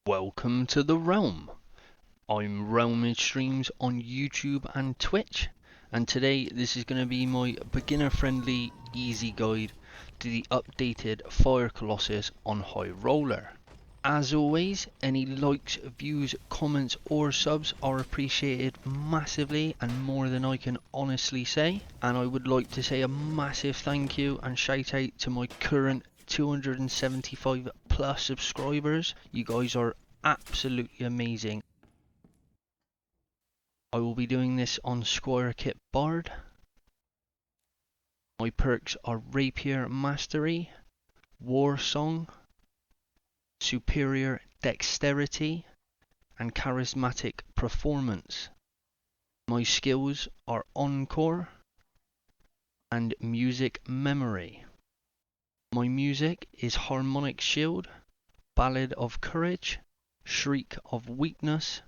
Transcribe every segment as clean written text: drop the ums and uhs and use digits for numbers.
Welcome to the Realm. I'm Realmage Streams on YouTube and Twitch, and today this is going to be my beginner friendly easy guide to the updated Fire Colossus on High Roller. As always, any likes, views, comments or subs are appreciated massively and more than I can honestly say, and I would like to say a massive thank you and shout out to my current 275 plus subscribers. You guys are absolutely amazing. I will be doing this on Squire Kit Bard. My perks are Rapier Mastery, War Song, Superior Dexterity and Charismatic Performance. My skills are Encore and Music Memory. My music is Harmonic Shield, Ballad of Courage, Shriek of Weakness,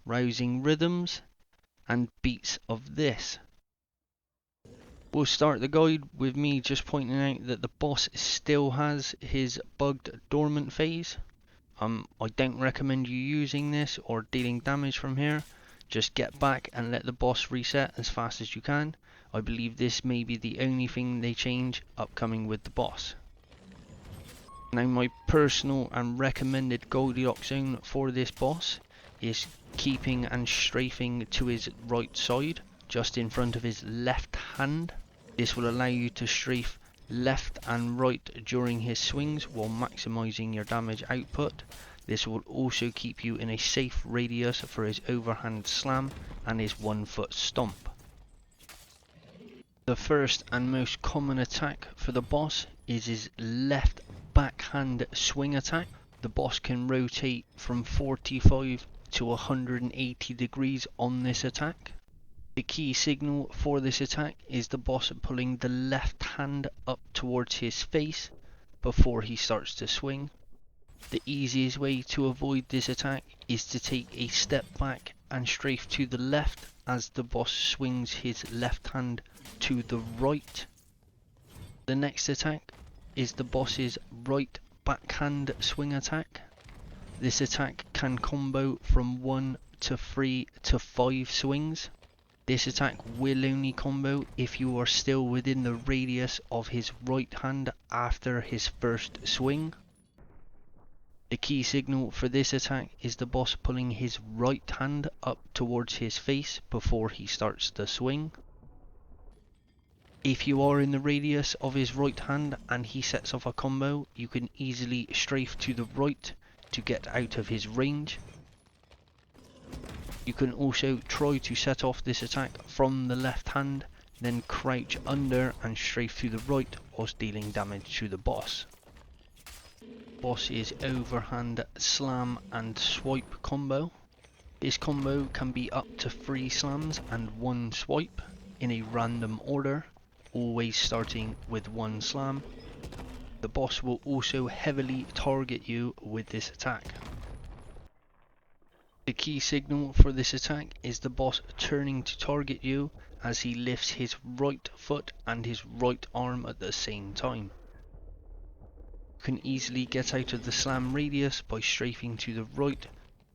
Rousing Rhythms, and Beats of This. We'll start the guide with me just pointing out that the boss still has his bugged dormant phase. I don't recommend you using this or dealing damage from here. Just get back and let the boss reset as fast as you can. I believe this may be the only thing they change upcoming with the boss. Now my personal and recommended Goldilocks zone for this boss is keeping and strafing to his right side, just in front of his left hand. This will allow you to strafe left and right during his swings while maximizing your damage output. This will also keep you in a safe radius for his overhand slam and his 1 foot stomp. The first and most common attack for the boss is his left backhand swing attack. The boss can rotate from 45 to 180 degrees on this attack. The key signal for this attack is the boss pulling the left hand up towards his face before he starts to swing. The easiest way to avoid this attack is to take a step back and strafe to the left as the boss swings his left hand to the right. The next attack is the boss's right backhand swing attack. This attack can combo from 1 to 3 to 5 swings. This attack will only combo if you are still within the radius of his right hand after his first swing. The key signal for this attack is the boss pulling his right hand up towards his face before he starts the swing. If you are in the radius of his right hand and he sets off a combo, you can easily strafe to the right to get out of his range. You can also try to set off this attack from the left hand, then crouch under and strafe to the right whilst dealing damage to the boss. Boss is overhand slam and swipe combo. This combo can be up to 3 slams and 1 swipe in a random order, always starting with 1 slam. The boss will also heavily target you with this attack. The key signal for this attack is the boss turning to target you as he lifts his right foot and his right arm at the same time. You can easily get out of the slam radius by strafing to the right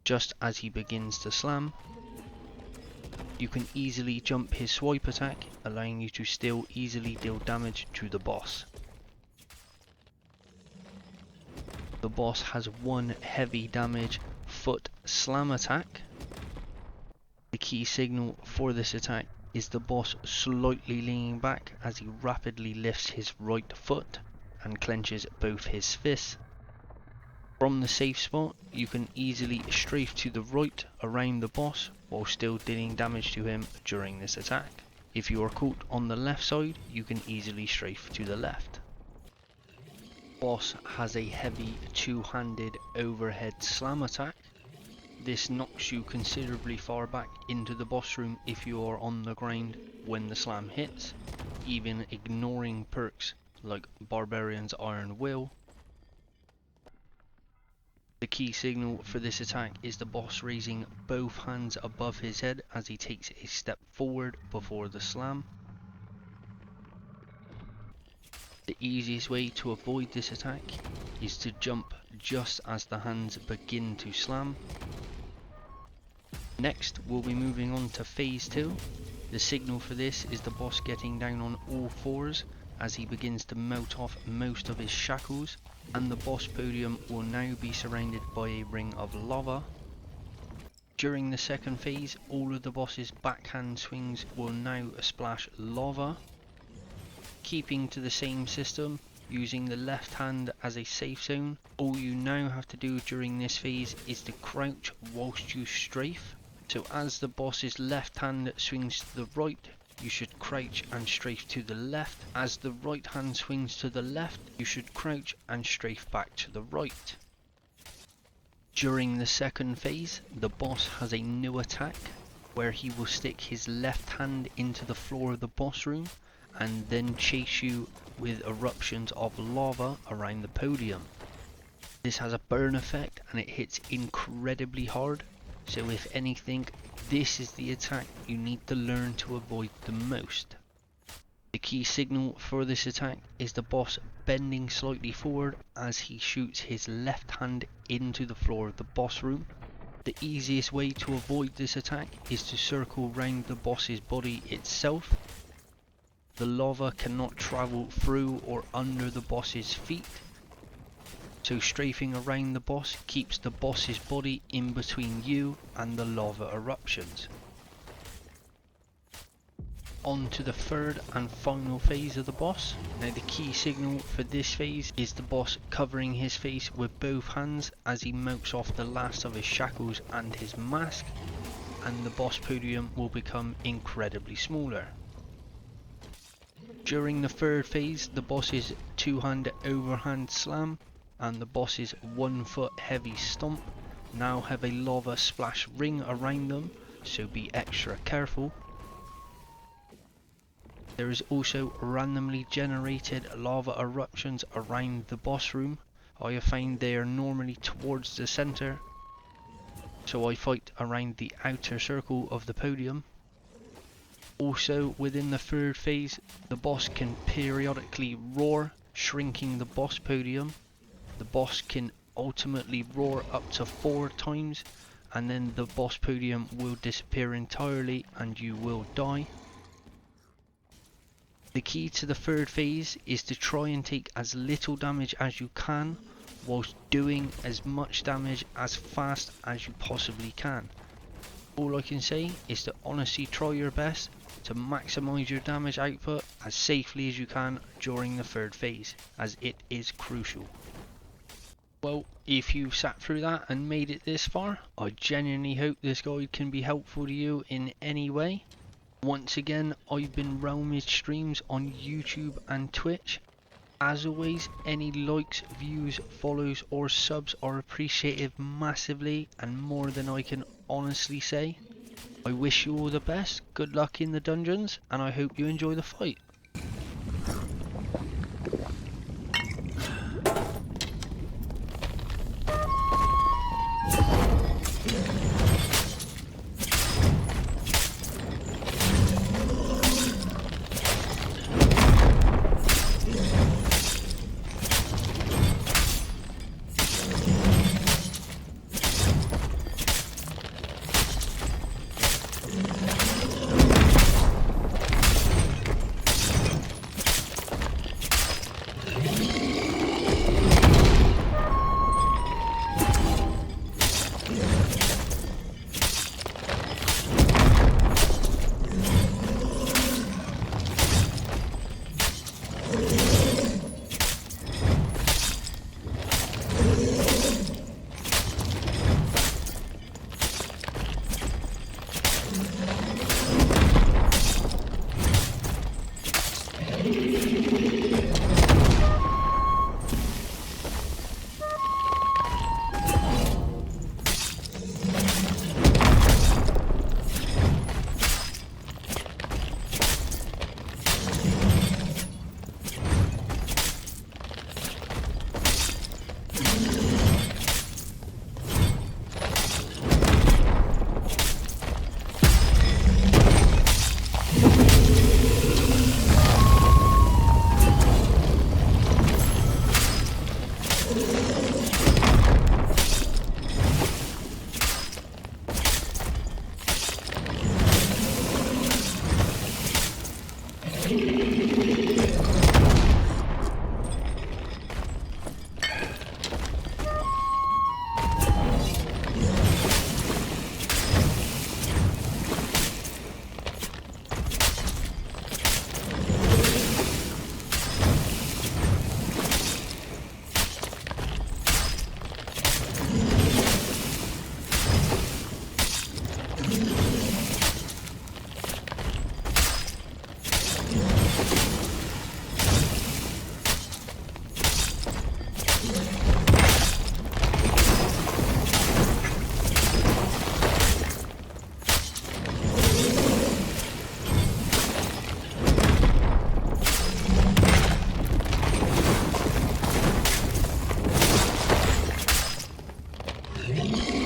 just as he begins to slam. You can easily jump his swipe attack, allowing you to still easily deal damage to the boss. The boss has 1 heavy damage foot slam attack. The key signal for this attack is the boss slightly leaning back as he rapidly lifts his right foot and clenches both his fists. From the safe spot, you can easily strafe to the right around the boss while still dealing damage to him during this attack. If you are caught on the left side, you can easily strafe to the left. Boss has a heavy 2-handed overhead slam attack. This knocks you considerably far back into the boss room if you are on the ground when the slam hits, even ignoring perks like Barbarian's Iron Will. The key signal for this attack is the boss raising both hands above his head as he takes a step forward before the slam. The The easiest way to avoid this attack is to jump just as the hands begin to slam. Next, we'll be moving on to phase 2. The signal for this is the boss getting down on all fours as he begins to melt off most of his shackles, and the boss podium will now be surrounded by a ring of lava. During the second phase, all of the boss's backhand swings will now splash lava. Keeping to the same system, using the left hand as a safe zone, all you now have to do during this phase is to crouch whilst you strafe. So as the boss's left hand swings to the right, you should crouch and strafe to the left. As the right hand swings to the left, you should crouch and strafe back to the right. During the second phase, the boss has a new attack where he will stick his left hand into the floor of the boss room and then chase you with eruptions of lava around the podium. This has a burn effect and it hits incredibly hard, so if anything, this is the attack you need to learn to avoid the most. The key signal for this attack is the boss bending slightly forward as he shoots his left hand into the floor of the boss room. The easiest way to avoid this attack is to circle round the boss's body itself. The lava cannot travel through or under the boss's feet, so strafing around the boss keeps the boss's body in between you and the lava eruptions. On to the third and final phase of the boss. Now the key signal for this phase is the boss covering his face with both hands as he melts off the last of his shackles and his mask, and the boss podium will become incredibly smaller. During the third phase, the boss's two-hand overhand slam and the boss's 1 foot heavy stomp now have a lava splash ring around them, so be extra careful. There is also randomly generated lava eruptions around the boss room. I have found they are normally towards the centre, so I fight around the outer circle of the podium. Also within the third phase, the boss can periodically roar, shrinking the boss podium. The boss can ultimately roar up to 4 times, and then the boss podium will disappear entirely and you will die. The key to the third phase is to try and take as little damage as you can, whilst doing as much damage as fast as you possibly can. All I can say is to honestly try your best to maximise your damage output as safely as you can during the third phase, as it is crucial. Well, if you've sat through that and made it this far, I genuinely hope this guide can be helpful to you in any way. Once again, I've been Realmage Streams on YouTube and Twitch. As always, any likes, views, follows or subs are appreciated massively and more than I can honestly say. I wish you all the best, good luck in the dungeons, and I hope you enjoy the fight. You